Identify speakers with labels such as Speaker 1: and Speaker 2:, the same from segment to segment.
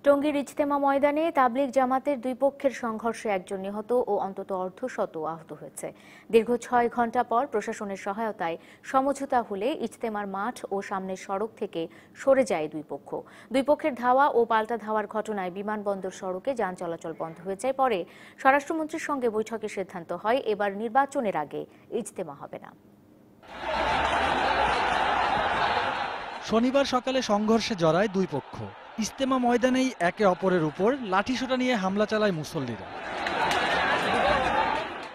Speaker 1: টঙ্গীর ইজতেমা ময়দানে তাবলিগ জামাতের দুই পক্ষের সংঘর্ষে একজন নিহত ও অন্তত অর্ধশত আহত হয়েছে। দীর্ঘ ৬ ঘণ্টা পর প্রশাসনের সহায়তায় সমঝোতা হলে ইজতেমার মাঠ ও সামনের সড়ক থেকে সরে যায় দুই পক্ষ। দুই পক্ষের ধাওয়া ও পাল্টা ধাওয়ার ঘটনায় বিমানবন্দর সড়কে যান চলাচল বন্ধ হয়ে যায়। পরে স্বরাষ্ট্রমন্ত্রীর সঙ্গে বৈঠকে সিদ্ধান্ত হয় এবার নির্বাচনের আগে ইজতেমা হবে না।
Speaker 2: শনিবার সকালে সংঘর্ষে জড়ায় দুই পক্ষ। ইজতেমা ময়দানেই একে অপরের উপর লাঠিসোঁটা নিয়ে হামলা চালায় মুসল্লিরা।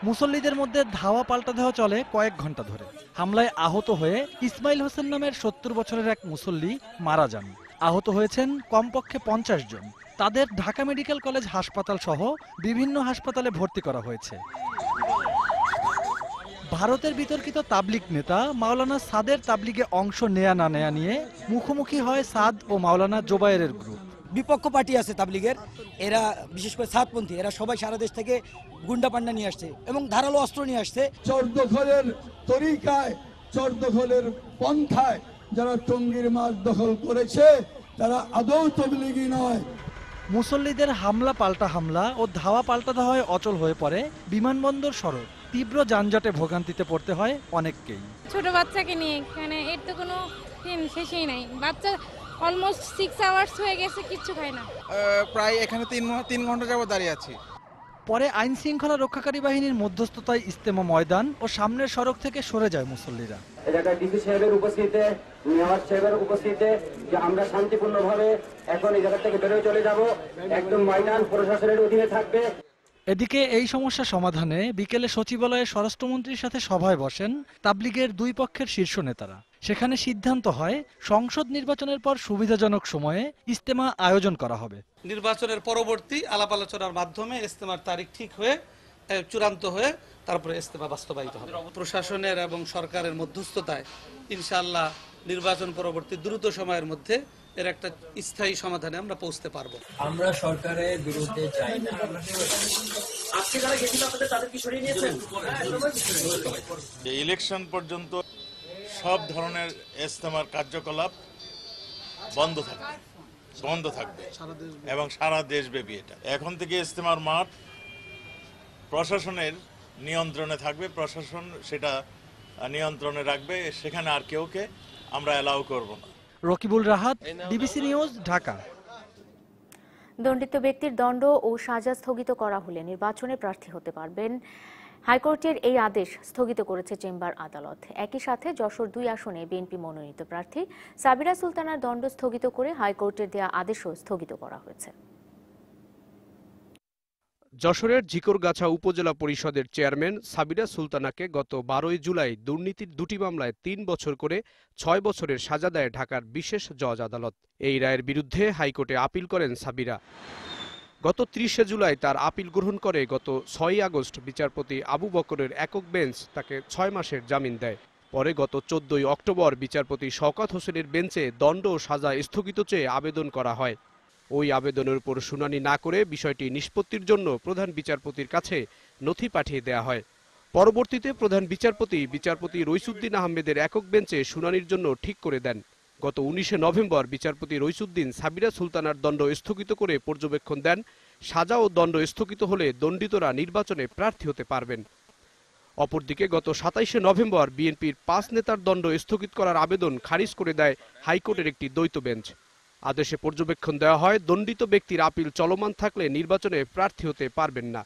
Speaker 2: মুসল্লিদের মধ্যে ধাওয়া পাল্টা ধাওয়া চলে কয়েক ঘন্টা ধরে। হামলায় আহত হয়ে ইসমাইল হোসেন নামের ৭০ বছরের এক মুসল্লি মারা যান। আহত হয়েছেন কমপক্ষে ৫০ জন। তাদের ঢাকা মেডিকেল কলেজ হাসপাতাল সহ বিভিন্ন হাসপাতালে ভর্তি করা হয়েছে। ভারতের বিতর্কিত তাবলিগ নেতা মাওলানা সাদের তাবলিগে অংশ নেয়া না নেয়া নিয়ে মুখোমুখি হয় সাদ ও মাওলানা জোবায়েরের গ্রুপ।
Speaker 3: বিপক্ষ পার্টি আছে তাবলিগের, এরা বিশেষ করে সাতপন্থী, এরা সবাই সারা দেশ থেকে গুন্ডা পান্ডা নিয়ে আসছে এবং ধারালো অস্ত্র নিয়ে আসছে।
Speaker 4: চরদখলের তরিকায়, চরদখলের পন্থায় যারা টঙ্গীর মাঠ দখল করেছে তারা আদৌ তাবলিগী নয়।
Speaker 2: মুসল্লিদের হামলা পাল্টা হামলা ও ধাওয়া পাল্টা ধাওয়ায় অচল হয়ে পড়ে বিমানবন্দর সড়ক। তীব্র যানজটে ভোগান্তিতে পড়তে হয় অনেককেই।
Speaker 5: ছোট বাচ্চাকে নিয়ে এখানে এর তো কোনো শেষই নাই। বাচ্চা অলমোস্ট 6 আওয়ার্স হয়ে গেছে, কিচ্ছু খায় না।
Speaker 6: প্রায় এখানে 3 ঘন্টা যাবত দাঁড়িয়ে আছি।
Speaker 2: পরে আইন শৃঙ্খলা রক্ষাকারী বাহিনীর মধ্যস্থতায় ইজতেমা ময়দান ও সামনের সড়ক থেকে সরে যায় মুসল্লিরা।
Speaker 7: এই জায়গায় ডিসি সাহেবের উপস্থিতিতে, মেয়র সাহেবের উপস্থিতিতে যে আমরা শান্তিপূর্ণভাবে এখন এই জায়গা থেকে বেরোয় চলে যাব, একদম ময়দান প্রশাসনের অধীনে থাকবে।
Speaker 2: এদিকে এই সমস্যা সমাধানে বিকেলে সচিবালয়ে স্বরাষ্ট্রমন্ত্রীর সাথে সভায় বসেন তাবলিগের দুই পক্ষের শীর্ষ নেতারা। সেখানে সিদ্ধান্ত হয় সংসদ নির্বাচনের পর সুবিধাজনক সময়ে ইজতেমা আয়োজন করা হবে।
Speaker 8: নির্বাচনের পরবর্তী আলাপ আলোচনার মাধ্যমে ইজতেমার তারিখ ঠিক হয়ে চূড়ান্ত হয়ে তারপরে ইজতেমা বাস্তবায়িত হবে। প্রশাসনের এবং সরকারের মধ্যস্থতায় ইনশাআল্লাহ নির্বাচন পরবর্তী দ্রুত সময়ের মধ্যে এর একটা স্থায়ী সমাধানে আমরা পৌঁছতে পারবো।
Speaker 9: আমরা সরকারের বিরুদ্ধে চাই না।
Speaker 10: ইলেকশন পর্যন্ত সব ধরনের ইজতেমার কার্যকলাপ বন্ধ থাকবে এবং সারা দেশব্যাপী। এটা এখন থেকে ইজতেমার মাঠ প্রশাসনের নিয়ন্ত্রণে থাকবে, প্রশাসন সেটা নিয়ন্ত্রণে রাখবে। সেখানে আর কেউকে আমরা অ্যালাউ করব না।
Speaker 2: Rakibul Rahat, DBC news, Dhaka.
Speaker 1: দণ্ডিত ব্যক্তির দণ্ড ও সাজা স্থগিত করা হলে নির্বাচনে প্রার্থী হতে পারবেন। হাইকোর্টের এই আদেশ স্থগিত করেছে চেম্বার আদালত। একই সাথে যশোর ২ আসনে বিএনপি মনোনীত প্রার্থী সাবিরা সুলতানার দণ্ড স্থগিত করে হাইকোর্টের দেয়া আদেশও স্থগিত করা হয়েছে।
Speaker 11: যশোরের ঝিকরগাছা উপজেলা পরিষদের চেয়ারম্যান সাবিরা সুলতানাকে গত ১২ জুলাই দুর্নীতির ২টি মামলায় ৩ বছর করে ৬ বছরের সাজা দেয় ঢাকার বিশেষ জজ আদালত। এই রায়ের বিরুদ্ধে হাইকোর্টে আপিল করেন সাবিরা। গত ৩০ জুলাই তার আপিল গ্রহণ করে গত ৬ আগস্ট বিচারপতি আবু বকরের একক বেঞ্চ তাকে ৬ মাসের জামিন দেয়। পরে গত ১৪ অক্টোবর বিচারপতি শওকত হোসেনের বেঞ্চে দণ্ড ও সাজা স্থগিত চেয়ে আবেদন করা হয়। ওই আবেদনের উপর শুনানি না করে বিষয়টি নিষ্পত্তির জন্য প্রধান বিচারপতির কাছে নথি পাঠিয়ে দেয়া হয়। পরবর্তীতে প্রধান বিচারপতি রইসুদ্দিন আহমেদের একক বেঞ্চে শুনানির জন্য ঠিক করে দেন। গত ১৯ নভেম্বর বিচারপতি রইসুদ্দিন সাবিরা সুলতানার দণ্ড স্থগিত করে পর্যবেক্ষণ দেন। সাজা ও দণ্ড স্থগিত হলে দণ্ডিতরা নির্বাচনে প্রার্থী হতে পারবেন। অপরদিকে গত ২৭ নভেম্বর বিএনপির ৫ নেতার দণ্ড স্থগিত করার আবেদন খারিজ করে দেয় হাইকোর্টের একটি দ্বৈত বেঞ্চ। আদেশে পর্যবেক্ষণ দেওয়া হয়, দণ্ডিত ব্যক্তির আপিল চলমান থাকলে নির্বাচনে প্রার্থী হতে পারবেন না।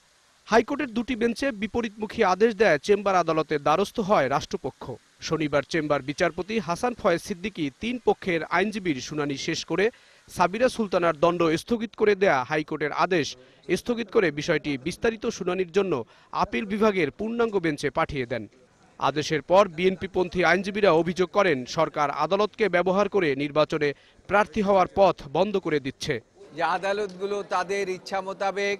Speaker 11: হাইকোর্টের দুটি বেঞ্চে বিপরীতমুখী আদেশ দেয় চেম্বার আদালতের দ্বারস্থ হয় রাষ্ট্রপক্ষ। শনিবার চেম্বার বিচারপতি হাসান ফয়েজ সিদ্দিকী ৩ পক্ষের আইনজীবীর শুনানি শেষ করে সাবিরা সুলতানার দণ্ড স্থগিত করে দেয়া হাইকোর্টের আদেশ স্থগিত করে বিষয়টি বিস্তারিত শুনানির জন্য আপিল বিভাগের পূর্ণাঙ্গ বেঞ্চে পাঠিয়ে দেন। আদেশের পর বিএনপিপন্থী আইনজীবীরা অভিযোগ করেন, সরকার আদালতকে ব্যবহার করে নির্বাচনে প্রার্থী হওয়ার পথ বন্ধ করে দিচ্ছে।
Speaker 12: যে আদালতগুলো তাদের ইচ্ছা মোতাবেক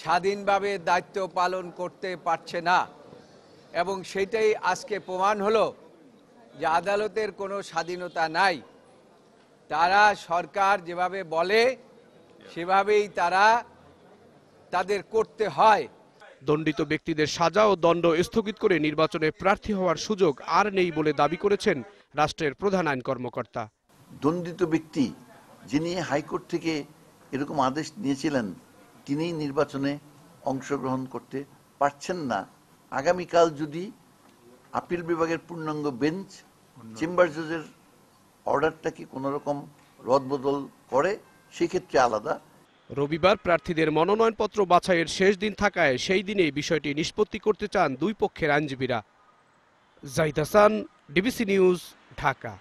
Speaker 12: স্বাধীনভাবে দায়িত্ব পালন করতে পারছে না এবং সেটাই আজকে প্রমাণ হলো যে আদালতের কোনো স্বাধীনতা নাই। তারা সরকার যেভাবে বলে সেভাবেই তাদের করতে হয়।
Speaker 11: দণ্ডিত ব্যক্তিদের সাজা ও দণ্ড স্থগিত করে নির্বাচনে প্রার্থী হওয়ার সুযোগ আর নেই বলে দাবি করেছেন রাষ্ট্রের প্রধান আইন কর্মকর্তা।
Speaker 13: দণ্ডিত ব্যক্তি যিনি হাইকোর্ট থেকে এরকম আদেশ নিয়েছিলেন তিনি নির্বাচনে অংশগ্রহণ করতে পারছেন না। আগামীকাল যদি আপিল বিভাগের পূর্ণাঙ্গ বেঞ্চ চেম্বার জজের অর্ডারটাকে কোনো রকম রদবদল করে সেক্ষেত্রে আলাদা।
Speaker 11: রবিবার প্রার্থীদের মনোনয়নপত্র বাছাইয়ের শেষ দিন থাকায় সেই দিনেই বিষয়টি নিষ্পত্তি করতে চান দুই পক্ষের আইনজীবীরা। Zahid Hasan, DBC news, Dhaka.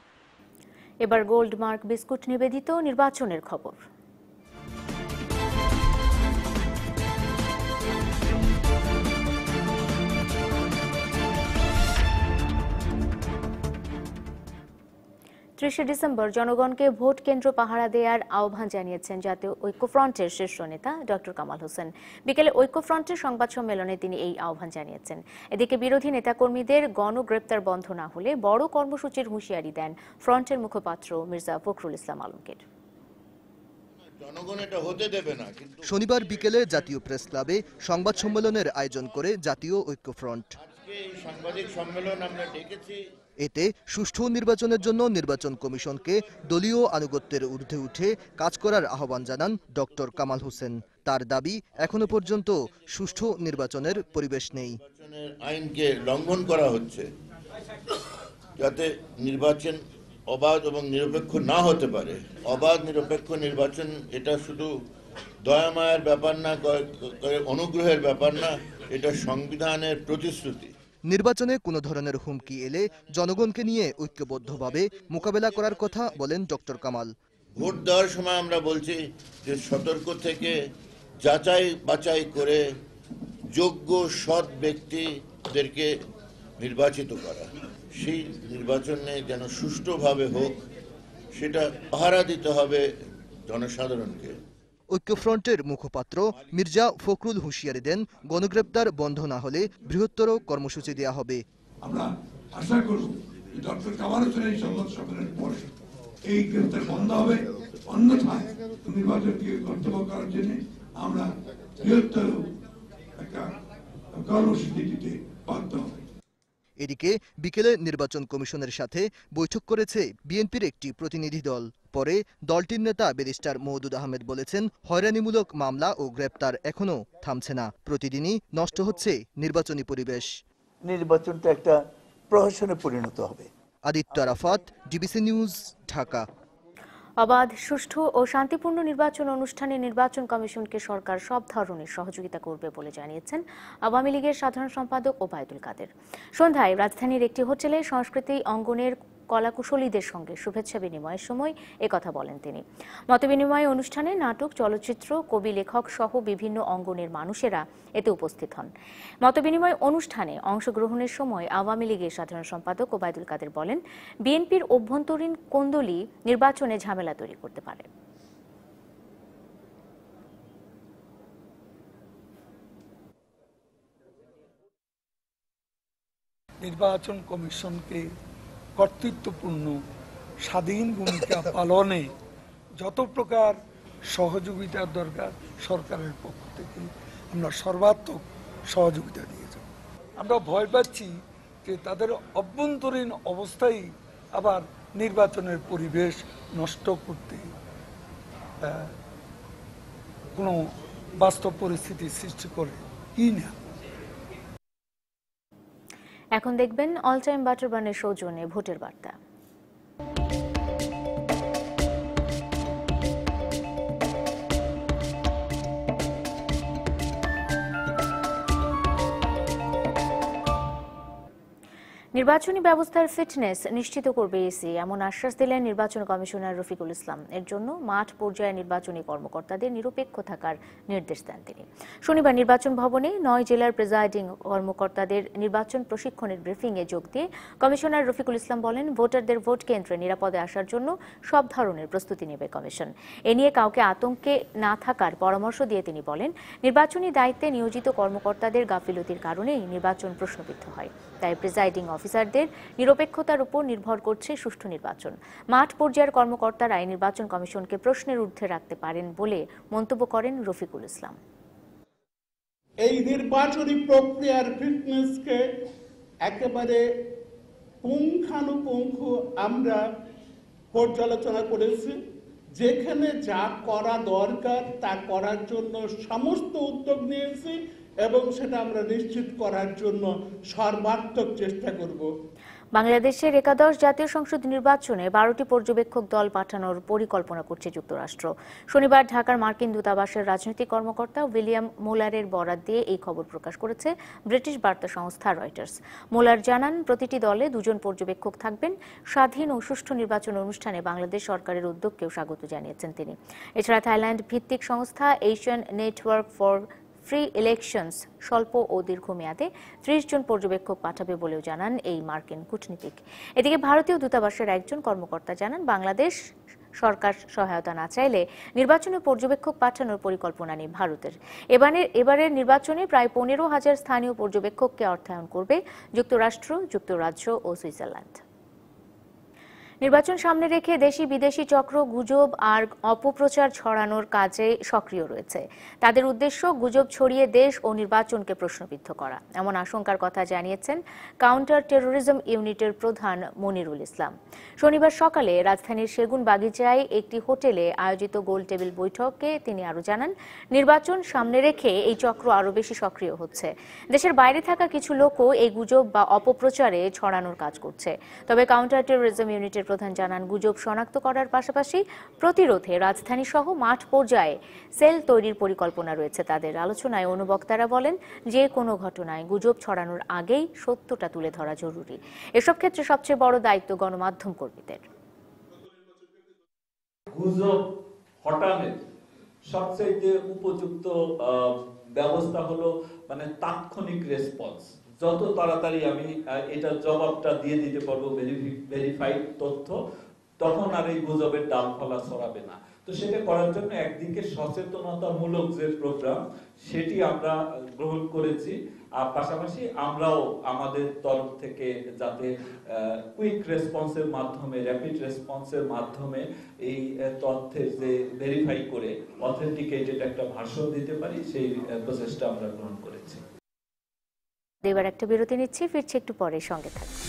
Speaker 1: এবার গোল্ড মার্ক বিস্কুট নিবেদিত নির্বাচনের খবর। ডিসেম্বর জনগণকে ভোট কেন্দ্র পাহারা দেওয়ার আহ্বান জানিয়েছেন জাতীয় ঐক্যফ্রন্টের শীর্ষ নেতা ডক্টর কামাল হোসেন। বিকেলে ঐক্যফ্রন্টের সংবাদ সম্মেলনে তিনি এই আহ্বান জানিয়েছেন। এদিকে বিরোধী নেতাকর্মীদের গণগ্রেপ্তার বন্ধ না হলে বড় কর্মসূচির হুঁশিয়ারি দেন ফ্রন্টের মুখপাত্র মির্জা ফখরুল ইসলাম আলমগীর।
Speaker 14: শনিবার বিকেলে জাতীয় প্রেস ক্লাবে সংবাদ সম্মেলনের আয়োজন করে জাতীয় ঐক্যফ্রন্ট। এতে সুষ্ঠু নির্বাচনের জন্য নির্বাচন কমিশনকে দলীয় আনুগত্যের ঊর্ধ্বে উঠে কাজ করার আহ্বান জানান ডক্টর কামাল হোসেন। তার দাবি, এখনো পর্যন্ত সুষ্ঠু নির্বাচনের পরিবেশ নেই।
Speaker 15: আইনকে লঙ্ঘন করা হচ্ছে যাতে নির্বাচন অবাধ এবং নিরপেক্ষ না হতে পারে। অবাধ নিরপেক্ষ নির্বাচন এটা শুধু দয়ামায়ের ব্যাপার না, অনুগ্রহের ব্যাপার না, এটা সংবিধানের প্রতিশ্রুতি।
Speaker 14: নির্বাচনে কোনো ধরনের হুমকি এলে জনগণকে নিয়ে ঐক্যবদ্ধভাবে মোকাবেলা করার কথা বলেন ডক্টর কামাল।
Speaker 15: ভোট দেওয়ার সময় আমরা বলছি যে সতর্ক থেকে যাচাই বাছাই করে যোগ্য সৎ ব্যক্তিদেরকে নির্বাচিত করা, সেই নির্বাচনে যেন সুষ্ঠুভাবে হোক সেটা পাহারা দিতে হবে জনসাধারণকে।
Speaker 14: ঐক্যফ্রন্টের মুখপাত্র মির্জা ফখরুল হুঁশিয়ারি দেন, গণগ্রেপ্তার বন্ধ না হলে বৃহত্তর কর্মসূচি দেওয়া হবে।
Speaker 4: আমরা আশা করব ডক্টর কামাল হোসেনের সংবাদ সম্মেলনের পরে এই গ্রেপ্তার বন্ধ হবে, অন্যথায় নির্বাচনকে কর্তব্য করার জন্য আমরা বৃহত্তর একটা কর্মসূচি দিতে বাধ্য হব।
Speaker 14: এদিকে বিকেলে নির্বাচন কমিশনের সাথে বৈঠক করেছে বিএনপির একটি প্রতিনিধি দল। পরে দলটির নেতা ব্যারিস্টার মওদুদ আহমেদ বলেছেন, হয়রানিমূলক মামলা ও গ্রেপ্তার এখনো থামছে না, প্রতিদিনই নষ্ট হচ্ছে নির্বাচনী পরিবেশ।
Speaker 16: নির্বাচনটা একটা প্রহসনে পরিণত হবে।
Speaker 14: Aditya Arafat, DBC news, Dhaka.
Speaker 1: অবাধ, সুষ্ঠু ও শান্তিপূর্ণ নির্বাচন অনুষ্ঠানে নির্বাচন কমিশনকে সরকার সব ধরনের সহযোগিতা করবে বলে জানিয়েছেন আওয়ামী লীগের সাধারণ সম্পাদক ওবায়দুল কাদের। সন্ধ্যায় রাজধানীর একটি হোটেলে সংস্কৃতি অঙ্গনের কলাকুশলীদের সঙ্গে শুভেচ্ছা বিনিময়ের সময় একথা বলেন তিনি। মতবিনিময় অনুষ্ঠানে নাটক, চলচ্চিত্র, কবি, লেখক সহ বিভিন্ন অঙ্গনের মানুষেরা এতে উপস্থিত হন। মতবিনিময় অনুষ্ঠানে অংশগ্রহণের সময় আওয়ামী লীগের সাধারণ সম্পাদক ওবায়দুল কাদের বলেন, বিএনপির অভ্যন্তরীণ কোন্দলই নির্বাচনে ঝামেলা তৈরি করতে পারে।
Speaker 17: নির্বাচন কমিশনকে কর্তৃত্বপূর্ণ স্বাধীন ভূমিকা পালনে যত প্রকার সহযোগিতার দরকার সরকারের পক্ষ থেকে আমরা সর্বাত্মক সহযোগিতা দিয়ে যাব। আমরা ভয় পাচ্ছি যে তাদের অভ্যন্তরীণ অবস্থাই আবার নির্বাচনের পরিবেশ নষ্ট করতে কোনো বাস্তব পরিস্থিতি সৃষ্টি করে কি না।
Speaker 1: এখন দেখবেন অল টাইম বাটারবানের সৌজন্যে ভোটের বার্তা। নির্বাচনী ব্যবস্থার ফিটনেস নিশ্চিত করবে ইসি, এমন আশ্বাস দিলেন নির্বাচন কমিশনার রফিকুল ইসলাম। এর জন্য মাঠ পর্যায়ে নির্বাচনী কর্মকর্তাদের নিরপেক্ষ থাকার নির্দেশ দেন তিনি। শনিবার নির্বাচন ভবনে 9 জেলার প্রিজাইডিং কর্মকর্তাদের নির্বাচন প্রশিক্ষণের ব্রিফিংয়ে যোগ দিয়ে কমিশনার রফিকুল ইসলাম বলেন, ভোটারদের ভোট কেন্দ্রে নিরাপদে আসার জন্য সব ধরনের প্রস্তুতি নেবে কমিশন। এ নিয়ে কাউকে আতঙ্কে না থাকার পরামর্শ দিয়ে তিনি বলেন, নির্বাচনী দায়িত্বে নিয়োজিত কর্মকর্তাদের গাফিলতির কারণেই নির্বাচন প্রশ্নবিদ্ধ হয়। তাই প্রিজাইডিং অফিসারদের নিরপেক্ষতার উপর নির্ভর করছে সুষ্ঠু নির্বাচন। মাঠ পর্যায়ের কর্মকর্তারাই নির্বাচন কমিশনকে প্রশ্নের ঊর্ধ্বে রাখতে পারেন বলে মন্তব্য করেন রফিকুল ইসলাম।
Speaker 18: এই নির্বাচনী প্রক্রিয়ার ফিটনেসকে একেবারে পুঙ্খানুপুঙ্খ আমরা পর্যালোচনা করেছি। যেখানে যা করা দরকার তা করার জন্য সমস্ত উদ্যোগ নিয়েছি এবং সেটা আমরা নিশ্চিত করার জন্য সর্বাত্মক চেষ্টা করব।
Speaker 1: বাংলাদেশের একাদশ জাতীয় সংসদ নির্বাচনে 12টি পর্যবেক্ষক দল পাঠানোর পরিকল্পনা করছে যুক্তরাষ্ট্র। শনিবার ঢাকার মার্কিন দূতাবাসের রাজনৈতিক কর্মকর্তা উইলিয়াম মুলারের বরাত দিয়ে এই খবর প্রকাশ করেছে ব্রিটিশ বার্তা সংস্থা রয়টার্স। মুলার জানান, প্রতিটি দলে 2 জন পর্যবেক্ষক থাকবেন। স্বাধীন ও সুষ্ঠু নির্বাচন অনুষ্ঠানে বাংলাদেশ সরকারের উদ্যোগকেও স্বাগত জানিয়েছেন তিনি। এছাড়া থাইল্যান্ড ভিত্তিক সংস্থা Asian network for free elections স্বল্প ও দীর্ঘমেয়াদে 30 জন পর্যবেক্ষক পাঠাবে বলেও জানান এই মার্কিন কূটনীতিক। এদিকে ভারতীয় দূতাবাসের একজন কর্মকর্তা জানান, বাংলাদেশ সরকার সহায়তা না চাইলে নির্বাচনে পর্যবেক্ষক পাঠানোর পরিকল্পনা নেই ভারতের। এবারের নির্বাচনে প্রায় 15,000 স্থানীয় পর্যবেক্ষককে অর্থায়ন করবে যুক্তরাষ্ট্র, যুক্তরাজ্য ও সুইজারল্যান্ড। নির্বাচন সামনে রেখে দেশি বিদেশি চক্র গুজব আর অপপ্রচার ছড়ানোর কাজে সক্রিয় রয়েছে। তাদের উদ্দেশ্য গুজব ছড়িয়ে দেশ ও নির্বাচনকে প্রশ্নবিদ্ধ করা, এমন আশঙ্কার কথা জানিয়েছেন কাউন্টার টেরোরিজম ইউনিটের প্রধান মনিরুল ইসলাম। শনিবার সকালে রাজধানীর সেগুন বাগিচায় একটি হোটেলে আয়োজিত গোল টেবিল বৈঠকে তিনি আরও জানান, নির্বাচন সামনে রেখে এই চক্র আরও বেশি সক্রিয় হচ্ছে। দেশের বাইরে থাকা কিছু লোকও এই গুজব বা অপপ্রচারে ছড়ানোর কাজ করছে। তবে কাউন্টার টেরোরিজম ইউনিটের প্রধান জানান, গুজব শনাক্ত করার পাশাপাশি প্রতিরোধে রাজধানী সহ মাঠ পর্যায়ে সেল তৈরির পরিকল্পনা রয়েছে তাদের। আলোচনায় অনুবক্তারা বলেন, যে কোনো ঘটনায় গুজব ছড়ানোর আগেই সত্যটা তুলে ধরা জরুরি। এসব ক্ষেত্রে সবচেয়ে বড় দায়িত্ব গণমাধ্যম কর্মীদের।
Speaker 19: গুজব হটানোর সবচেয়ে উপযুক্ত ব্যবস্থা হলো তাৎক্ষণিক রেসপন্স। যত তাড়াতাড়ি আমি এটার জবাবটা দিয়ে দিতে পারবো ভেরিফাইড তথ্য, তখন আর এই গুজবের ডাল ফলা ছড়াবে না। তো সেটা করার জন্য একদিকে সচেতনতামূলক যে প্রোগ্রাম সেটি আমরা গ্রহণ করেছি, আর পাশাপাশি আমরাও আমাদের তরফ থেকে যাতে কুইক রেসপন্সের মাধ্যমে, র্যাপিড রেসপন্সের মাধ্যমে এই তথ্যের যে ভেরিফাই করে অথেন্টিকেটেড একটা ভাষ্য দিতে পারি, সেই প্রসেসটা আমরা গ্রহণ করেছি।
Speaker 1: এবার একটা বিরতি নিচ্ছি, ফিরছি একটু পরে, সঙ্গে থাকুন।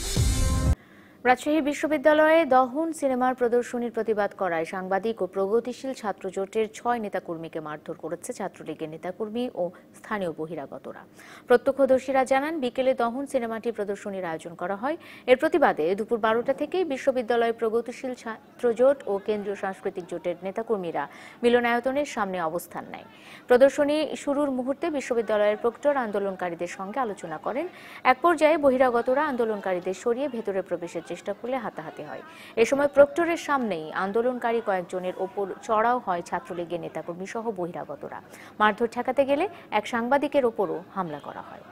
Speaker 1: রাজশাহী বিশ্ববিদ্যালয়ে দহন সিনেমার প্রদর্শনীর প্রতিবাদ করায় সাংবাদিক ও প্রগতিশীল ছাত্র জোটের 6 নেতাকর্মীকে মারধর করেছে ছাত্রলীগের নেতাকর্মী ও স্থানীয় বহিরাগতরা। প্রত্যক্ষদর্শীরা জানান, বিকেলে দহন সিনেমাটি প্রদর্শনীর আয়োজন করা হয়। এর প্রতিবাদে দুপুর 12টা থেকেই বিশ্ববিদ্যালয়ের প্রগতিশীল ছাত্র জোট ও কেন্দ্রীয় সাংস্কৃতিক জোটের নেতাকর্মীরা মিলনায়তনের সামনে অবস্থান নেয়। প্রদর্শনী শুরুর মুহূর্তে বিশ্ববিদ্যালয়ের প্রক্টর আন্দোলনকারীদের সঙ্গে আলোচনা করেন। এক পর্যায়ে বহিরাগতরা আন্দোলনকারীদের সরিয়ে ভেতরে প্রবেশের চেষ্টা করলে হাতাহাতি হয়। এ সময় প্রক্টরের সামনেই আন্দোলনকারী কয়েকজনের ওপর চড়াও হয় ছাত্রলীগের নেতাকর্মী সহ বহিরাগতরা। মারধর ঠেকাতে গেলে এক সাংবাদিকের ওপরও হামলা করা হয়।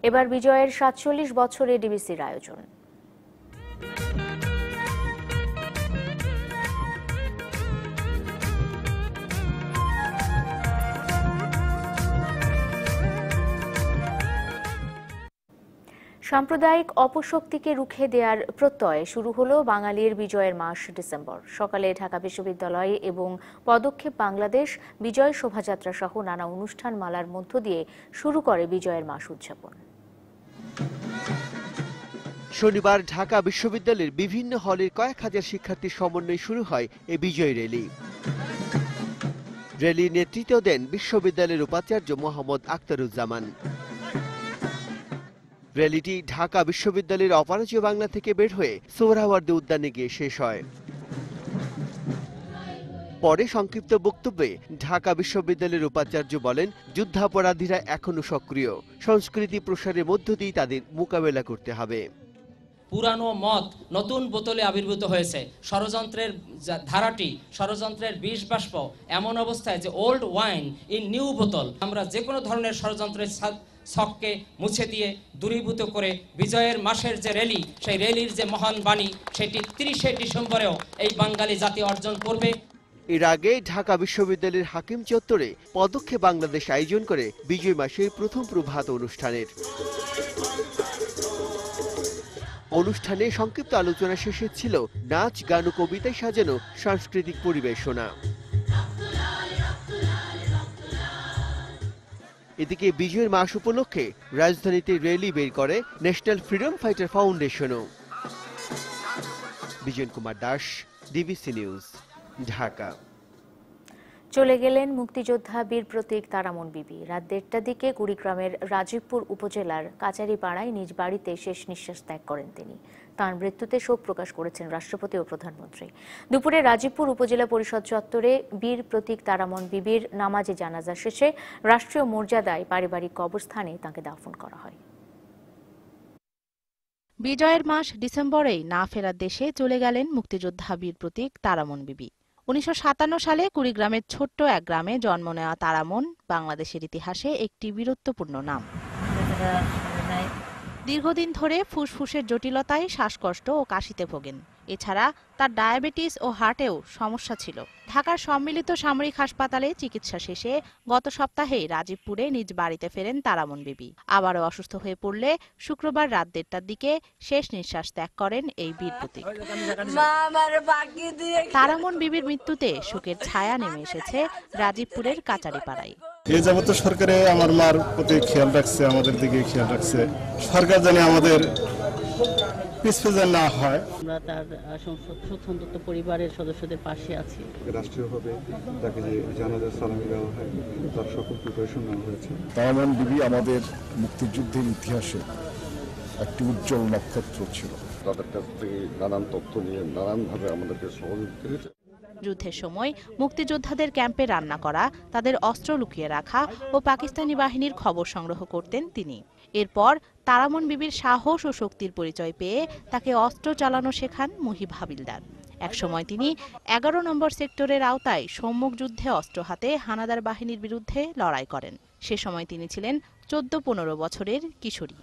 Speaker 1: এবার বিজয়ের 47 বছরে ডিবিসির আয়োজন। সাম্প্রদায়িক অপশক্তিকে রুখে দেওয়ার প্রত্যয় শুরু হলো বাঙালির বিজয়ের মাস ডিসেম্বর। সকালে ঢাকা বিশ্ববিদ্যালয় এবং পদক্ষেপ বাংলাদেশ বিজয় শোভাযাত্রা সহ নানা অনুষ্ঠান মালার মধ্য দিয়ে শুরু করে বিজয়ের মাস উদযাপন।
Speaker 20: শনিবার ঢাকা বিশ্ববিদ্যালয়ের বিভিন্ন হলের কয়েক হাজার শিক্ষার্থীর সমন্বয়ে শুরু হয় এই বিজয় র্যালি। র্যালির নেতৃত্ব দেন বিশ্ববিদ্যালয়ের উপাচার্য মোহাম্মদ আখতারুজ্জামান। র্যালিটি ঢাকা বিশ্ববিদ্যালয়ের অপরাজেয় বাংলা থেকে বের হয়ে সোহরাওয়ার্দী উদ্যানে গিয়ে শেষ হয়। পরে সংক্ষিপ্ত বক্তব্যে ঢাকা বিশ্ববিদ্যালয়ের উপাচার্য বলেন, যুদ্ধাপরাধীরা এখনো সক্রিয়, সংস্কৃতি প্রসারের মধ্য দিয়ে তাদের মোকাবেলা করতে হবে।
Speaker 21: পুরানো মদ নতুন বোতলে আবির্ভূত হয়েছে, ষড়যন্ত্রের ধারাটি, ষড়যন্ত্রের বিষ বাষ্প এমন অবস্থায় যে ওল্ড ওয়াইন ইন নিউ বোতল। আমরা যে কোনো ধরনের ষড়যন্ত্রের ছককে মুছে দিয়ে দূরীভূত করে বিজয়ের মাসের যে র্যালি, সেই র্যালির যে মহান বাণী, সেটি 30শে ডিসেম্বরেও এই বাঙালি জাতি অর্জন করবে।
Speaker 20: এর আগে ঢাকা বিশ্ববিদ্যালয়ের হাকিম চত্বরে পদক্ষেপ বাংলাদেশ আয়োজন করে বিজয় মাসের প্রথম প্রভাত অনুষ্ঠানের। অনুষ্ঠানে সংক্ষিপ্ত আলোচনা শেষে ছিল নাচ, গান ও কবিতায় সাজানো সাংস্কৃতিক পরিবেশনা। এদিকে বিজয়ের মাস উপলক্ষে রাজধানীতে র্যালি বের করে ন্যাশনাল ফ্রিডম ফাইটার ফাউন্ডেশনও। বিজয় কুমার দাস, ডিবিসি নিউজ, ঢাকা।
Speaker 1: চলে গেলেন মুক্তিযোদ্ধা বীর প্রতীক তারামন বিবি। রাত 1টার দিকে কুড়িগ্রামের রাজীবপুর উপজেলার কাচারিপাড়ায় নিজ বাড়িতে শেষ নিঃশ্বাস ত্যাগ করেন তিনি। তাঁর মৃত্যুতে শোক প্রকাশ করেছেন রাষ্ট্রপতি ও প্রধানমন্ত্রী। দুপুরে রাজীবপুর উপজেলা পরিষদ চত্বরে বীর প্রতীক তারামন বিবির নামাজে জানাজা শেষে রাষ্ট্রীয় মর্যাদায় পারিবারিক কবরস্থানে তাঁকে দাফন করা হয়।
Speaker 3: বিজয়ের মাস ডিসেম্বরেই না ফেরার দেশে চলে গেলেন মুক্তিযোদ্ধা বীর প্রতীক তারামন বিবি। 1957 সালে কুড়িগ্রামের ছোট্ট এক গ্রামে জন্ম নেওয়া তারামন বাংলাদেশের ইতিহাসে একটি বীরত্বপূর্ণ নাম। দীর্ঘদিন ধরে ফুসফুসের জটিলতায় শ্বাসকষ্ট ও কাশিতে ভোগেন। এছাড়া তার ডায়াবেটিস ও হার্টেও সমস্যা ছিল। ঢাকার সম্মিলিত সামরিক হাসপাতালে চিকিৎসা শেষে গত সপ্তাহে রাজীবপুরে নিজ বাড়িতে ফেরেন তারামন বিবি। আবারও অসুস্থ হয়ে পড়লে শুক্রবার রাত 1টার দিকে শেষ নিঃশ্বাস ত্যাগ করেন এই বীর প্রতীক। তারামন বিবির মৃত্যুতে শোকের ছায়া নেমে এসেছে রাজীবপুরের কাচারিপাড়ায়।
Speaker 22: এই যাবত সরকারে আমার মার প্রতি খেয়াল রাখছে, আমাদের দিকে খেয়াল রাখছে। সরকার জানে আমাদের পিছপেজা না হয়।
Speaker 23: আমরা তার সন্তত পরিবারের সদস্যদের পাশে আছি।
Speaker 24: রাষ্ট্রীয়ভাবে তাকে যে জানাজা সালামি দেওয়া হয় তার সকল প্রিপারেশন নেওয়া হয়েছে।
Speaker 25: তারামন বিবি আমাদের মুক্তিযুদ্ধের ইতিহাসে একটি উজ্জ্বল নক্ষত্র ছিল।
Speaker 26: তাদের কাছ থেকে নানান তথ্য নিয়ে নানানভাবে আমাদেরকে সহযোগিতা দিয়েছে।
Speaker 3: যুদ্ধের সময় মুক্তিযোদ্ধাদের ক্যাম্পে রান্না করা, তাদের অস্ত্র লুকিয়ে রাখা ও পাকিস্তানি বাহিনীর খবর সংগ্রহ করতেন তিনি। এরপর তারামন বিবির সাহস ও শক্তির পরিচয় পেয়ে তাকে অস্ত্র চালানো শেখান মুহিব হাবিলদার। একসময় তিনি 11 নম্বর সেক্টরের আওতায় সম্মুখ যুদ্ধে অস্ত্র হাতে হানাদার বাহিনীর বিরুদ্ধে লড়াই করেন। সে সময় তিনি ছিলেন 14-15 বছরের কিশোরী।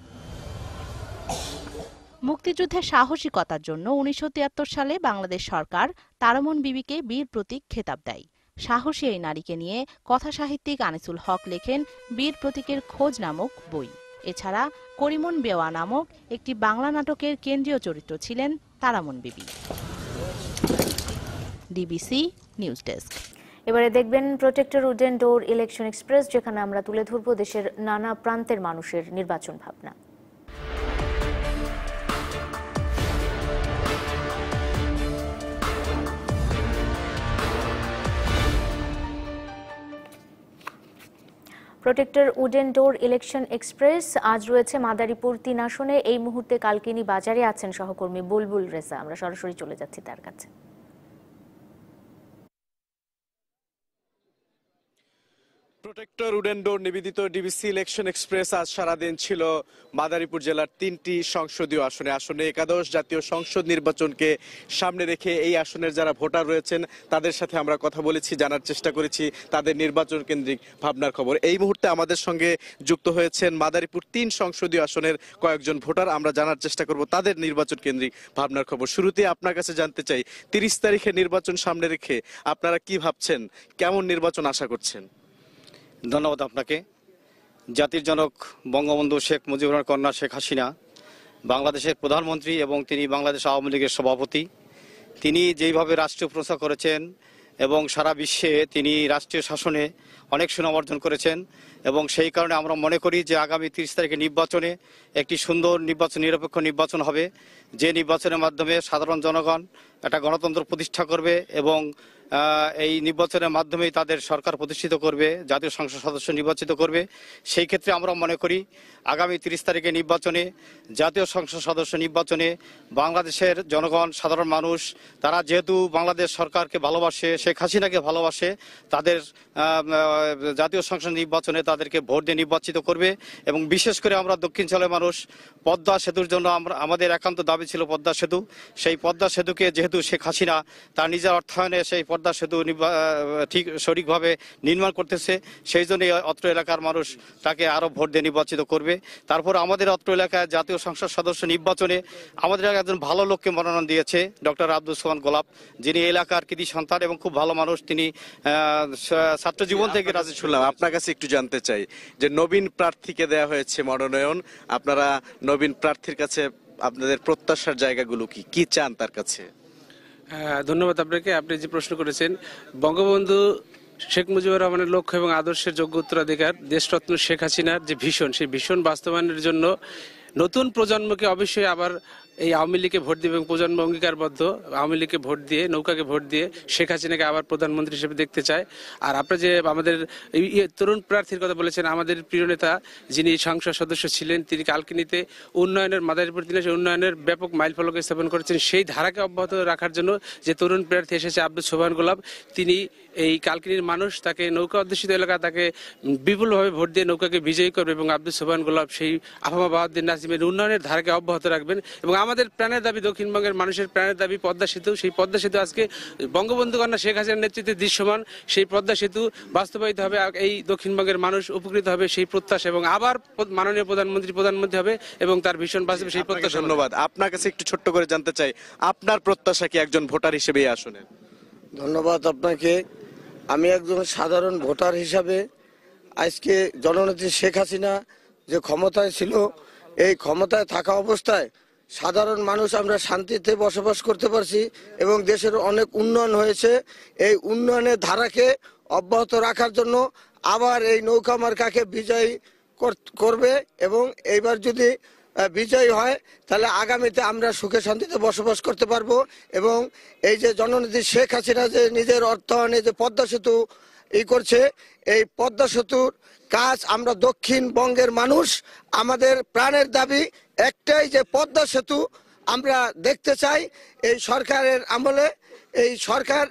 Speaker 3: মুক্তিযুদ্ধের সাহসিকতার জন্য 1973 সালে বাংলাদেশ সরকার তারামন বিবিকে বীর প্রতীক খেতাব দেয়। সাহসী এই নারীকে নিয়ে কথা সাহিত্যিক আনিসুল হক লেখেন বীর প্রতীকের খোঁজ নামক বই। এছাড়া করিমন বেওয়া নামক একটি বাংলা নাটকের কেন্দ্রীয় চরিত্র ছিলেন তারামন বিবি। DBC news desk.
Speaker 1: এবারে দেখবেন protector wooden door election express, যেখানে আমরা তুলে ধরব দেশের নানা প্রান্তের মানুষের নির্বাচন ভাবনা। Protector wooden door election express আজ রয়েছে মাদারীপুর 3 আসনে। এই মুহূর্তে কালকিনি বাজারে আছেন সহকর্মী বুলবুল রেজা। আমরা সরাসরি চলে যাচ্ছি তার কাছে।
Speaker 11: প্রোটেক্টর উডেন ডোর নিবেদিত ডিবিসি ইলেকশন এক্সপ্রেস আজ সারাদিন ছিল মাদারীপুর জেলার 3টি সংসদীয় আসনে। একাদশ জাতীয় সংসদ নির্বাচনকে সামনে রেখে এই আসনের যারা ভোটার রয়েছেন তাদের সাথে আমরা কথা বলেছি, জানার চেষ্টা করেছি তাদের নির্বাচন কেন্দ্রিক ভাবনার খবর। এই মুহূর্তে আমাদের সঙ্গে যুক্ত হয়েছেন মাদারীপুর 3 সংসদীয় আসনের কয়েকজন ভোটার। আমরা জানার চেষ্টা করব তাদের নির্বাচন কেন্দ্রিক ভাবনার খবর। শুরুতে আপনার কাছে জানতে চাই, 30 তারিখে নির্বাচন সামনে রেখে আপনারা কি ভাবছেন, কেমন নির্বাচন আশা করছেন?
Speaker 27: ধন্যবাদ আপনাকে। জাতির জনক বঙ্গবন্ধু শেখ মুজিবুর রহমানের কন্যা শেখ হাসিনা বাংলাদেশের প্রধানমন্ত্রী এবং তিনি বাংলাদেশ আওয়ামী লীগের সভাপতি। তিনি যেইভাবে রাষ্ট্রীয় প্রশংসা করেছেন এবং সারা বিশ্বে তিনি রাষ্ট্রীয় শাসনে অনেক সুনাম অর্জন করেছেন এবং সেই কারণে আমরা মনে করি যে আগামী 30 তারিখে নির্বাচনে একটি সুন্দর নির্বাচন, নিরপেক্ষ নির্বাচন হবে, যে নির্বাচনের মাধ্যমে সাধারণ জনগণ একটা গণতন্ত্র প্রতিষ্ঠা করবে এবং এই নির্বাচনের মাধ্যমেই তাদের সরকার প্রতিষ্ঠিত করবে, জাতীয় সংসদ সদস্য নির্বাচিত করবে। সেই ক্ষেত্রে আমরা মনে করি আগামী 30 তারিখে নির্বাচনে, জাতীয় সংসদ সদস্য নির্বাচনে বাংলাদেশের জনগণ, সাধারণ মানুষ তারা যেহেতু বাংলাদেশ সরকারকে ভালোবাসে, শেখ হাসিনাকে ভালোবাসে, তাদের জাতীয় সংসদ নির্বাচনে তাদেরকে ভোট দিয়ে নির্বাচিত করবে। এবং বিশেষ করে আমরা দক্ষিণাঞ্চলের মানুষ পদ্মা সেতুর জন্য আমাদের একান্ত দাবি ছিল পদ্মা সেতু। সেই পদ্মা সেতুকে যেহেতু শেখ হাসিনা তার নিজের অর্থায়নে সেই পদ্মা সেতু ঠিক সঠিকভাবে নির্মাণ করতেছে, সেই জন্য অত্র এলাকার মানুষ তাকে আরো ভোট দিয়ে নির্বাচিত করবে। তারপর আমাদের অত্র এলাকায় জাতীয় সংসদ সদস্য নির্বাচনে আমাদের একজন ভালো লোককে মনোনয়ন দিয়েছে ডক্টর আব্দুল সোহান গোলাপ, যিনি এলাকার কৃতি সন্তান এবং খুব ভালো মানুষ। তিনি ছাত্র জীবন থেকে রাজি।
Speaker 11: শুনলাম, আপনার কাছে একটু জানতে চাই যে নবীন প্রার্থীকে দেওয়া হয়েছে মনোনয়ন, আপনারা নবীন প্রার্থীর কাছে আপনাদের প্রত্যাশার জায়গাগুলো কি চান তার কাছে?
Speaker 28: ধন্যবাদ আপনাকে। আপনি যে প্রশ্ন করেছেন, বঙ্গবন্ধু
Speaker 11: শেখ মুজিবুর রহমানের লক্ষ্য এবং আদর্শের যোগ্য উত্তরাধিকার দেশরত্ন শেখ হাসিনার যে ভীষণ, সেই ভীষণ বাস্তবায়নের জন্য নতুন প্রজন্মকে অবশ্যই আবার এই আওয়ামী লীগকে ভোট দিবে এবং প্রজন্ম অঙ্গীকারবদ্ধ আওয়ামী লীগকে ভোট দিয়ে, নৌকাকে ভোট দিয়ে শেখ হাসিনাকে আবার প্রধানমন্ত্রী হিসেবে দেখতে চায়। আর আপনারা যে আমাদের তরুণ প্রার্থীর কথা বলেছেন, আমাদের প্রিয় নেতা যিনি সংসদ সদস্য ছিলেন, তিনি কালকিনিতে উন্নয়নের মাদারীপুর দিনে উন্নয়নের ব্যাপক মাইলফলক স্থাপন করেছেন। সেই ধারাকে অব্যাহত রাখার জন্য যে তরুণ প্রার্থী এসেছে আব্দুল সোবহান গোলাপ, তিনি এই কালকিনির মানুষ তাকে নৌকা অধ্যুষিত এলাকা তাকে বিপুলভাবে ভোট দিয়ে নৌকাকে বিজয়ী করবে এবং আব্দুল সোবহান গোলাপ সেই আহমা বাহাউদ্দিন নাজিমের উন্নয়নের ধারাকে অব্যাহত রাখবেন। এবং আমাদের প্রাণের দাবি, দক্ষিণবঙ্গের মানুষের প্রাণের দাবি পদ্মা সেতু। সেই পদ্মা সেতু আজকে বঙ্গবন্ধু কন্যা শেখ হাসিনার নেতৃত্বে দৃশ্যমান। সেই পদ্মা সেতু বাস্তবায়িত হবে, এই দক্ষিণবঙ্গের মানুষ উপকৃত হবে সেই প্রত্যাশা, এবং আবার মাননীয় প্রধানমন্ত্রী হবে এবং তার ভীষণ বাস্তবে সেই প্রত্যাশা।
Speaker 2: ধন্যবাদ। আপনার কাছে একটু ছোট্ট করে জানতে চাই, আপনার প্রত্যাশা কি একজন ভোটার হিসেবে আসনে?
Speaker 5: ধন্যবাদ আপনাকে। আমি একজন সাধারণ ভোটার হিসাবে আজকে জননেত্রী শেখ হাসিনা যে ক্ষমতায় ছিল, এই ক্ষমতায় থাকা অবস্থায় সাধারণ মানুষ আমরা শান্তিতে বসবাস করতে পারছি এবং দেশের অনেক উন্নয়ন হয়েছে। এই উন্নয়নের ধারাকে অব্যাহত রাখার জন্য আবার এই নৌকা মার্কাকে বিজয়ী করবে এবং এইবার যদি বিজয়ী হয় তাহলে আগামীতে আমরা সুখে শান্তিতে বসবাস করতে পারবো। এবং এই যে জননেত্রী শেখ হাসিনা যে নিজের অর্থায়নে যে পদ্মা সেতু করছে, এই পদ্মা সেতুর কাজ আমরা দক্ষিণবঙ্গের মানুষ, আমাদের প্রাণের দাবি একটাই যে পদ্মা সেতু আমরা দেখতে চাই। এই সরকারের আমলে এই সরকার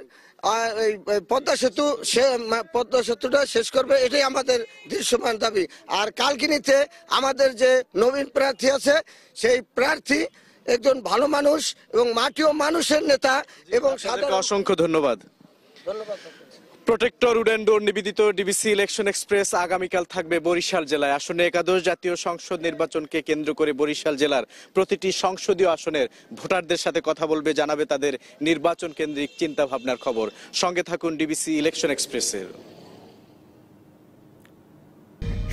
Speaker 5: এই পদ্মা সেতুটা শেষ করবে, এটাই আমাদের দৃশ্যমান দাবি। আর কালকিনিতে আমাদের যে নবীন প্রার্থী আছে, সেই প্রার্থী একজন ভালো মানুষ এবং মাটিও মানুষের নেতা এবং
Speaker 2: অসংখ্য ধন্যবাদ। প্রোটেক্টর উডেন ডোর নিবেদিত ডিবিসি ইলেকশন এক্সপ্রেস আগামীকাল থাকবে বরিশাল জেলায়। আসনে একাদশ জাতীয় সংসদ নির্বাচনকে কেন্দ্র করে বরিশাল জেলার প্রতিটি সংসদীয় আসনের ভোটারদের সাথে কথা বলবে, জানাবে তাদের নির্বাচন কেন্দ্রিক চিন্তা ভাবনার খবর। সঙ্গে থাকুন ডিবিসি ইলেকশন এক্সপ্রেসের।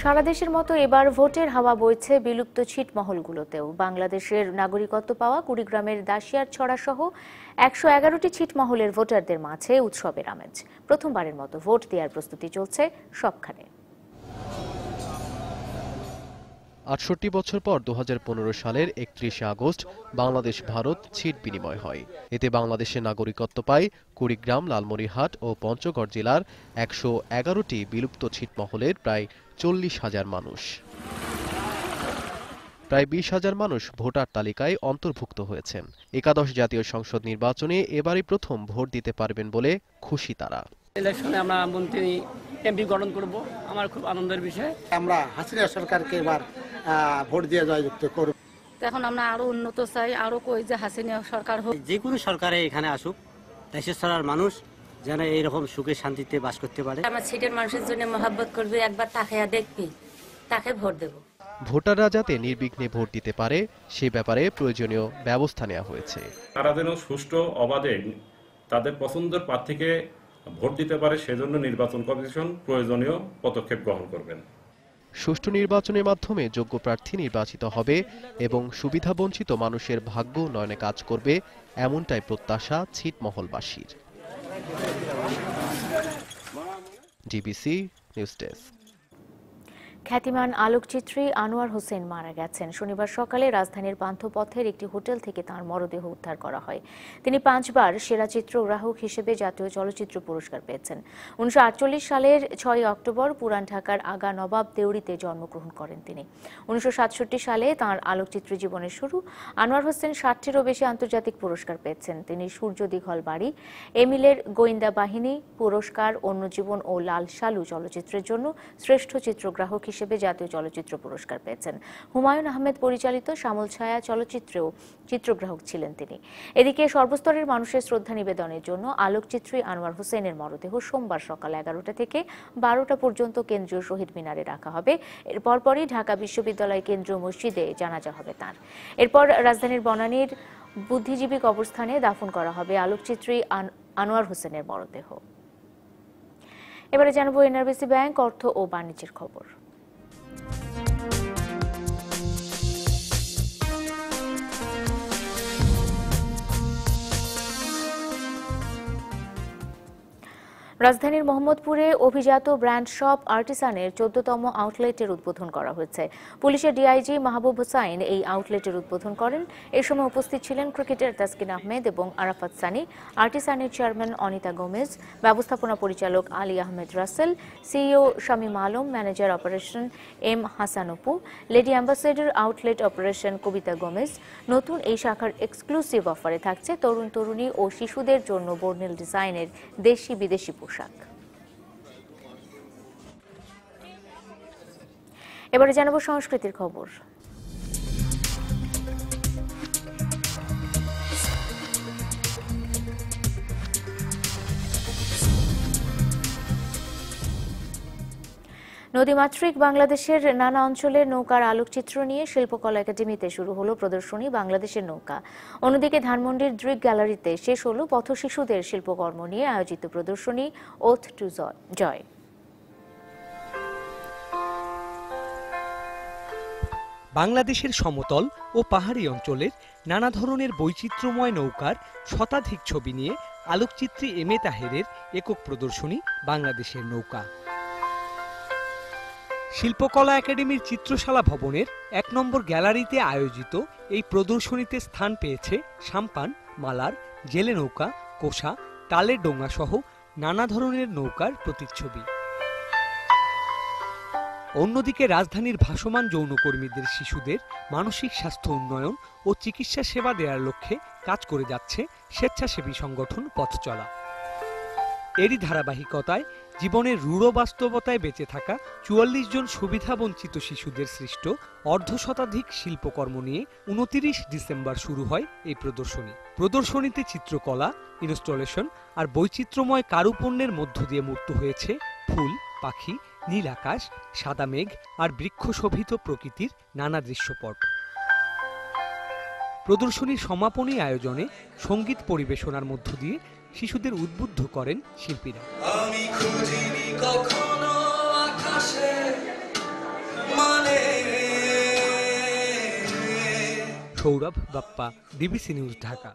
Speaker 1: সারা দেশের মতো এবার ভোটের হাওয়া বইছে বিলুপ্ত ছিটমহলগুলোতেও। বাংলাদেশের নাগরিকত্ব পাওয়া কুড়িগ্রামের দাসিয়ার ছড়া সহ ১১১টি ছিটমহলের ভোটারদের মাঝে উৎসবের আমেজ। প্রথমবারের মতো ভোট দেওয়ার প্রস্তুতি চলছে সবখানে।
Speaker 6: ৬৮ বছর পর ২০১৫ সালের ৩১ আগস্ট বাংলাদেশ ভারত ছিট বিনিময় হয়। এতে বাংলাদেশের নাগরিকত্ব পায় কুড়িগ্রাম, লালমনিরহাট ও পঞ্চগড় জেলার ১১১টি বিলুপ্ত ছিটমহলের প্রায় ৪০,০০০ মানুষ। প্রায় ২০,০০০ মানুষ ভোটার তালিকায় অন্তর্ভুক্ত হয়েছেন। একাদশ জাতীয় সংসদ নির্বাচনে এবারই প্রথম ভোট দিতে পারবেন বলে খুশি তারা।
Speaker 7: ইলেকশনে আমরা মন্ত্রী এমপি গঠন করব, আমার খুব আনন্দের বিষয়।
Speaker 8: আমরা হাসিনা সরকারকে এবার ভোট দিয়ে জয়যুক্ত করব।
Speaker 23: এখন আমরা আরো উন্নত চাই, আরো কই যে হাসিনা সরকার হোক।
Speaker 7: যে কোনো সরকারে এখানে আসুক, দেশের ছাড়ার মানুষ যেন এইরকম সুখে শান্তিতে বাস করতে পারে।
Speaker 23: আমার সিটের মানুষের জন্য মহব্বত করবে, একবার তাকে দেখবি, তাকে ভোট দেব।
Speaker 6: ভোটাররা যাতে নির্বিঘ্নে ভোট দিতে পারে সে ব্যাপারে প্রয়োজনীয় ব্যবস্থা নেওয়া হয়েছে।
Speaker 9: তারা যেন সুষ্ঠু অবাধে তাদের পছন্দের প্রার্থীকে ভোট দিতে পারে, সেজন্য নির্বাচন কমিশন প্রয়োজনীয় পদক্ষেপ গ্রহণ করবেন।
Speaker 6: সুষ্ঠু নির্বাচনের মাধ্যমে যোগ্য প্রার্থী নির্বাচিত হবে এবং সুবিধাবঞ্চিত মানুষের ভাগ্য উন্নয়নে কাজ করবে, এমনটাই প্রত্যাশা ছিটমহলবাসীর। DBC news desk.
Speaker 1: খ্যাতিমান আলোকচিত্রী আনোয়ার হোসেন মারা গেছেন। শনিবার সকালে রাজধানীর পান্থপথের একটি হোটেল থেকে তাঁর মরদেহ উদ্ধার করা হয়। তিনি ৫ বার সেরা চিত্রগ্রাহক হিসেবে জাতীয় চলচ্চিত্র পুরস্কার পেয়েছেন। ১৯৪৮ সালের ৬ অক্টোবর পুরান ঢাকার আগা নবাব দেউড়িতে জন্মগ্রহণ করেন তিনি। ১৯৬৭ সালে তাঁর আলোকচিত্র জীবনের শুরু। আনোয়ার হোসেন ৬০টিরও বেশি আন্তর্জাতিক পুরস্কার পেয়েছেন। তিনি সূর্য দীঘল বাড়ি, এমিলের গোয়েন্দা বাহিনী পুরস্কার, অন্যজীবন ও লাল সালু চলচ্চিত্রের জন্য শ্রেষ্ঠ চিত্রগ্রাহক হিসেবে জাতীয় চলচ্চিত্র পুরস্কার পেয়েছেন। হুমায়ুন আহমেদ পরিচালিত শ্যামল ছায়া চলচ্চিত্রেও চিত্রগ্রাহক ছিলেন তিনি। এদিকে সর্বস্তরের মানুষের শ্রদ্ধা নিবেদনের জন্য আলোকচিত্রী আনোয়ার হোসেনের মরদেহ সোমবার সকাল ১১টা থেকে ১২টা পর্যন্ত কেন্দ্রীয় শহীদ মিনারে রাখা হবে। এর পরপরই ঢাকা বিশ্ববিদ্যালয় কেন্দ্রীয় মসজিদে জানাজা হবে তাঁর। এরপর রাজধানীর বনানীর বুদ্ধিজীবী কবরস্থানে দাফন করা হবে আলোকচিত্রী আনোয়ার হোসেনের মরদেহ। এবারে জানাবো এনআরবিসি ব্যাংক অর্থ ও বাণিজ্যের খবর। রাজধানীর মোহাম্মদপুরে অভিজাত ব্র্যান্ড শপ আর্টিসানের 14তম আউটলেটের উদ্বোধন করা হয়েছে। পুলিশের ডিআইজি মাহবুব হুসাইন এই আউটলেটের উদ্বোধন করেন। এ সময় উপস্থিত ছিলেন ক্রিকেটার তাসকিন আহমেদ এবং আরাফাত সানি, আর্টিসানের চেয়ারম্যান অনিতা গোমেজ, ব্যবস্থাপনা পরিচালক Ali Ahmed Russell, CEO Shamim Alam, manager operation M Hasan Apu, lady ambassador outlet operation Kabita Gomez. নতুন এই শাখার এক্সক্লুসিভ অফারে থাকছে তরুণ তরুণী ও শিশুদের জন্য বর্ণিল ডিজাইনের দেশি বিদেশি পোশাক। এবারে জানাবো সংস্কৃতির খবর। নদীমাতৃক বাংলাদেশের নানা অঞ্চলের নৌকার আলোকচিত্র নিয়ে শিল্পকলা একাডেমিতে শুরু হলো প্রদর্শনী বাংলাদেশের নৌকা। অন্যদিকে ধানমন্ডির দৃক গ্যালারিতে শেষ হলো পথশিশুদের শিল্পকর্ম নিয়ে আয়োজিত প্রদর্শনী ওথ টু জয়।
Speaker 4: বাংলাদেশের সমতল ও পাহাড়ি অঞ্চলের নানা ধরনের বৈচিত্র্যময় নৌকার শতাধিক ছবি নিয়ে আলোকচিত্রী এম এ তাহেরের একক প্রদর্শনী বাংলাদেশের নৌকা। শিল্পকলা একাডেমির চিত্রশালা ভবনের ১ নম্বর গ্যালারিতে আয়োজিত এই প্রদর্শনীতে স্থান পেয়েছে সাম্পান, মালার, জেলে নৌকা, কোষা, টালের ডোঙা সহ নানা ধরনের নৌকার প্রতিচ্ছবি। অন্যদিকে রাজধানীর ভাসমান যৌনকর্মীদের শিশুদের মানসিক স্বাস্থ্য উন্নয়ন ও চিকিৎসা সেবা দেওয়ার লক্ষ্যে কাজ করে যাচ্ছে স্বেচ্ছাসেবী সংগঠন পথচলা। এরই ধারাবাহিকতায় জীবনের রূঢ় বাস্তবতায় বেঁচে থাকা ৪৪ জন সুবিধাবঞ্চিত শিশুদের সৃষ্ট অর্ধশতাধিক শিল্পকর্ম নিয়ে ২৯ ডিসেম্বর শুরু হয় এই প্রদর্শনী। প্রদর্শনীতে চিত্রকলা, ইনস্টলেশন আর বৈচিত্র্যময় কারুপণ্যের মধ্য দিয়ে মূর্ত হয়েছে ফুল, পাখি, নীল আকাশ, সাদা মেঘ আর বৃক্ষশোভিত প্রকৃতির নানা দৃশ্যপট। প্রদর্শনীর সমাপনী আয়োজনে সঙ্গীত পরিবেশনার মধ্য দিয়ে শিশুদের উদ্বুদ্ধ করেন শিল্পীরা। Sourav Bappa, DBC news, Dhaka.